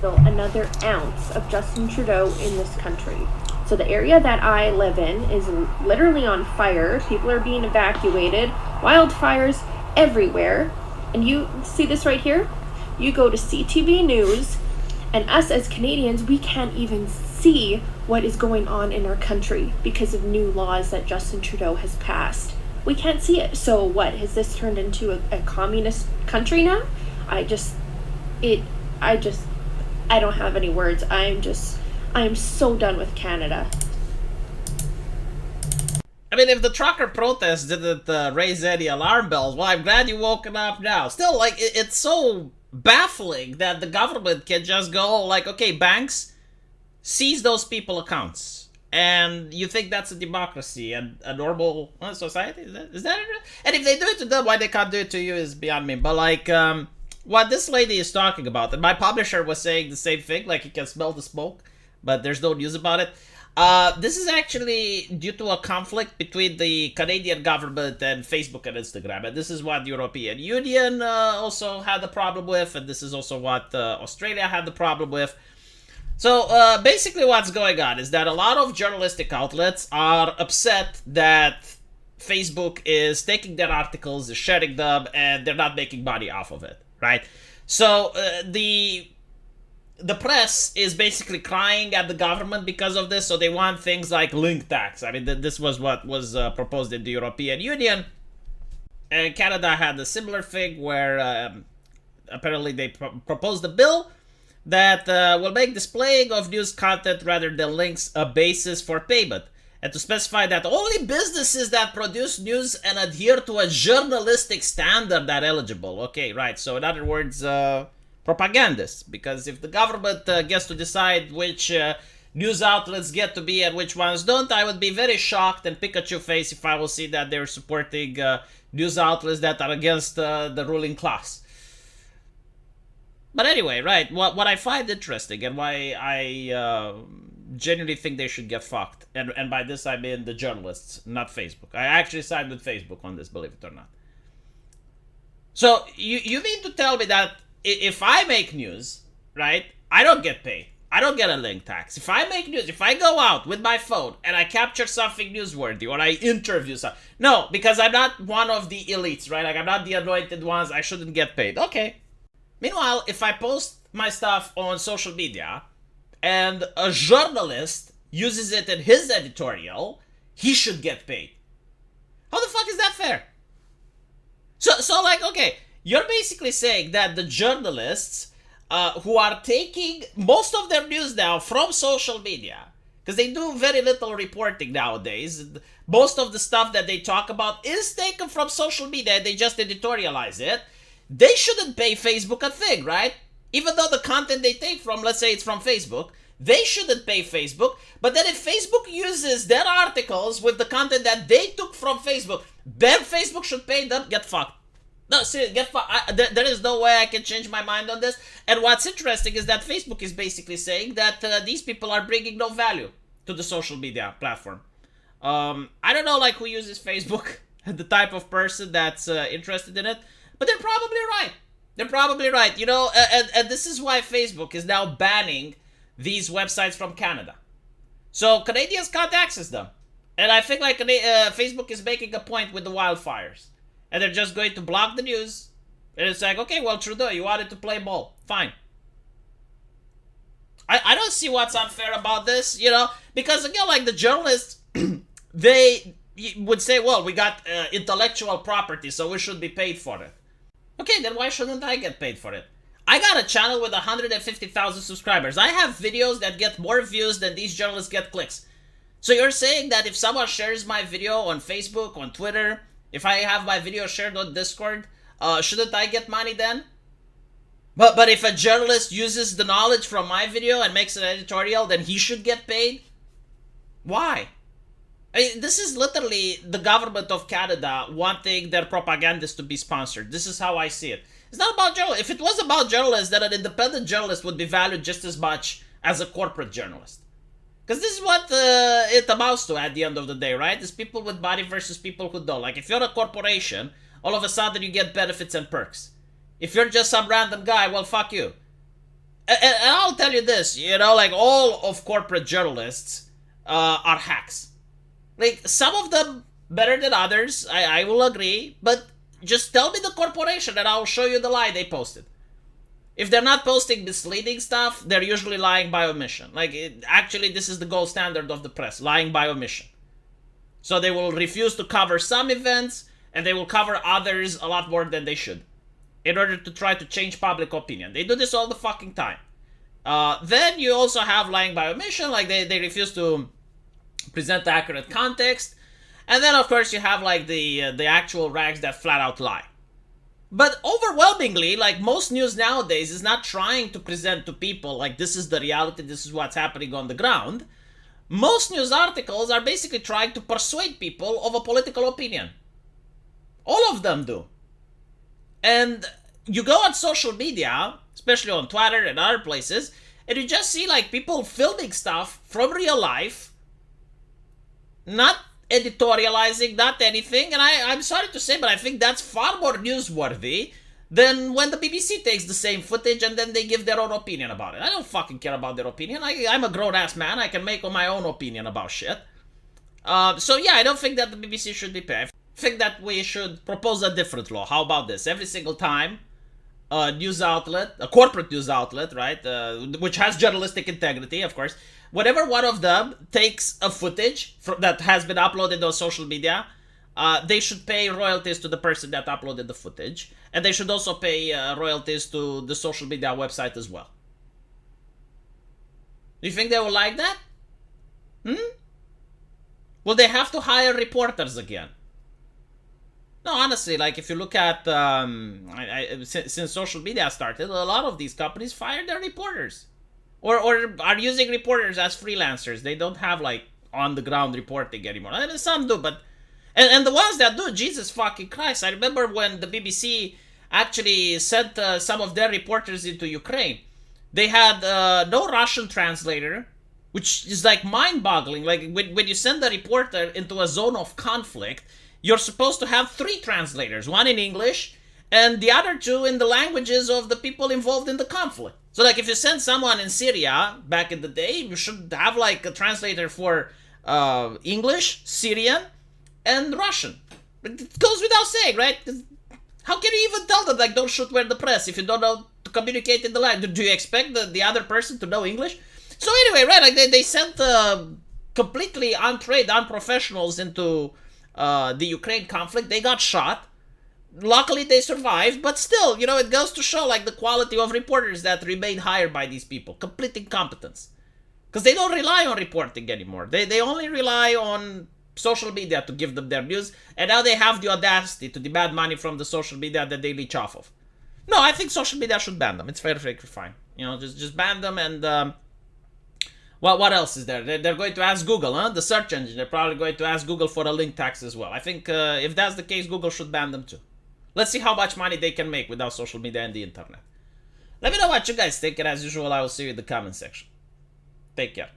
spill another ounce of Justin Trudeau in this country. So the area that I live in is literally on fire. People are being evacuated. Wildfires everywhere. And you see this right here? You go to CTV News, and us as Canadians, we can't even see what is going on in our country because of new laws that Justin Trudeau has passed. We can't see it. So what? Has this turned into a communist country now? I don't have any words. I am so done with Canada. I mean, if the trucker protest didn't raise any alarm bells, well, I'm glad you woken up now. Still, like, it's so baffling that the government can just go, like, okay, banks, seize those people accounts. And you think that's a democracy and a normal society? Is that it? And if they do it to them, why they can't do it to you is beyond me. But, like, what this lady is talking about, and my publisher was saying the same thing, like, you can smell the smoke, but there's no news about it. This is actually due to a conflict between the Canadian government and Facebook and Instagram. And this is what the European Union also had a problem with. And this is also what Australia had the problem with. So basically what's going on is that a lot of journalistic outlets are upset that Facebook is taking their articles, is sharing them, and they're not making money off of it, right? So the press is basically crying at the government because of this, so they want things like link tax. I mean, this was what was proposed in the European Union. And Canada had a similar thing where apparently they proposed a bill that will make displaying of news content rather than links a basis for payment, and to specify that only businesses that produce news and adhere to a journalistic standard are eligible. Okay, right. So in other words, propagandists, because if the government gets to decide which news outlets get to be and which ones don't, I would be very shocked and Pikachu face if I will see that they're supporting news outlets that are against the ruling class. But anyway, right, what I find interesting and why I genuinely think they should get fucked, and by this I mean the journalists, not Facebook. I actually side with Facebook on this, believe it or not. So you mean to tell me that if I make news, right, I don't get paid. I don't get a link tax. If I make news, if I go out with my phone and I capture something newsworthy or I interview something, no, because I'm not one of the elites, right? Like, I'm not the anointed ones. I shouldn't get paid. Okay. Meanwhile, if I post my stuff on social media and a journalist uses it in his editorial, he should get paid. How the fuck is that fair? So like, okay, you're basically saying that the journalists who are taking most of their news now from social media, because they do very little reporting nowadays, most of the stuff that they talk about is taken from social media, they just editorialize it. They shouldn't pay Facebook a thing, right? Even though the content they take from, let's say it's from Facebook, they shouldn't pay Facebook. But then if Facebook uses their articles with the content that they took from Facebook, then Facebook should pay them. Get fucked. No, seriously, get fucked. There is no way I can change my mind on this. And what's interesting is that Facebook is basically saying that these people are bringing no value to the social media platform. I don't know, like, who uses Facebook, the type of person that's interested in it. But they're probably right. They're probably right. You know, and this is why Facebook is now banning these websites from Canada. So Canadians can't access them. And I think, like, Facebook is making a point with the wildfires. And they're just going to block the news. And it's like, okay, well, Trudeau, you wanted to play ball. Fine. I don't see what's unfair about this, you know. Because, again, like, the journalists, they would say, well, we got intellectual property, so we should be paid for it. Okay, then why shouldn't I get paid for it? I got a channel with 150,000 subscribers. I have videos that get more views than these journalists get clicks. So you're saying that if someone shares my video on Facebook, on Twitter, if I have my video shared on Discord, shouldn't I get money then? But if a journalist uses the knowledge from my video and makes an editorial, then he should get paid? Why? I mean, this is literally the government of Canada wanting their propagandists to be sponsored. This is how I see it. It's not about journalists. If it was about journalists, then an independent journalist would be valued just as much as a corporate journalist. Because this is what it amounts to at the end of the day, right? It's people with money versus people who don't. Like, if you're a corporation, all of a sudden you get benefits and perks. If you're just some random guy, well, fuck you. And I'll tell you this, you know, like all of corporate journalists are hacks. Like some of them better than others, I will agree, but just tell me the corporation and I'll show you the lie they posted. If they're not posting misleading stuff, they're usually lying by omission. Like, actually, this is the gold standard of the press, lying by omission. So they will refuse to cover some events, and they will cover others a lot more than they should, in order to try to change public opinion. They do this all the fucking time. Then you also have lying by omission, like they refuse to present the accurate context. And then, of course, you have, like, the actual rags that flat out lie. But overwhelmingly, like, most news nowadays is not trying to present to people, like, this is the reality, this is what's happening on the ground. Most news articles are basically trying to persuade people of a political opinion. All of them do. And you go on social media, especially on Twitter and other places, and you just see, like, people filming stuff from real life, not editorializing, not anything, and I'm sorry to say, but I think that's far more newsworthy than when the BBC takes the same footage and then they give their own opinion about it. I don't fucking care about their opinion. I'm a grown-ass man. I can make my own opinion about shit. So yeah, I don't think that the BBC should be paid. I think that we should propose a different law. How about this? Every single time a news outlet, a corporate news outlet, right, which has journalistic integrity, of course, whenever one of them takes a footage that has been uploaded on social media, they should pay royalties to the person that uploaded the footage. And they should also pay royalties to the social media website as well. Do you think they will like that? Will they have to hire reporters again? No, honestly, like, if you look at, since social media started, a lot of these companies fired their reporters. Or are using reporters as freelancers. They don't have, like, on-the-ground reporting anymore. I mean, some do, but... And the ones that do, Jesus fucking Christ. I remember when the BBC actually sent some of their reporters into Ukraine. They had no Russian translator, which is, like, mind-boggling. Like, when you send a reporter into a zone of conflict, you're supposed to have 3 translators. One in English, and the other 2 in the languages of the people involved in the conflict. So, like, if you send someone in Syria back in the day, you should have, like, a translator for English, Syrian, and Russian. It goes without saying, right? How can you even tell them, like, don't shoot where the press if you don't know to communicate in the language? Do you expect the other person to know English? So anyway, right, like, they sent completely untrained, unprofessionals into the Ukraine conflict. They got shot. Luckily, they survived, but still, you know, it goes to show, like, the quality of reporters that remain hired by these people. Complete incompetence. Because they don't rely on reporting anymore. They only rely on social media to give them their news, and now they have the audacity to demand money from the social media that they leech off of. No, I think social media should ban them. It's very, very fine. You know, just ban them, and what else is there? They're going to ask Google, huh? The search engine. They're probably going to ask Google for a link tax as well. I think if that's the case, Google should ban them too. Let's see how much money they can make without social media and the internet. Let me know what you guys think, and as usual, I will see you in the comment section. Take care.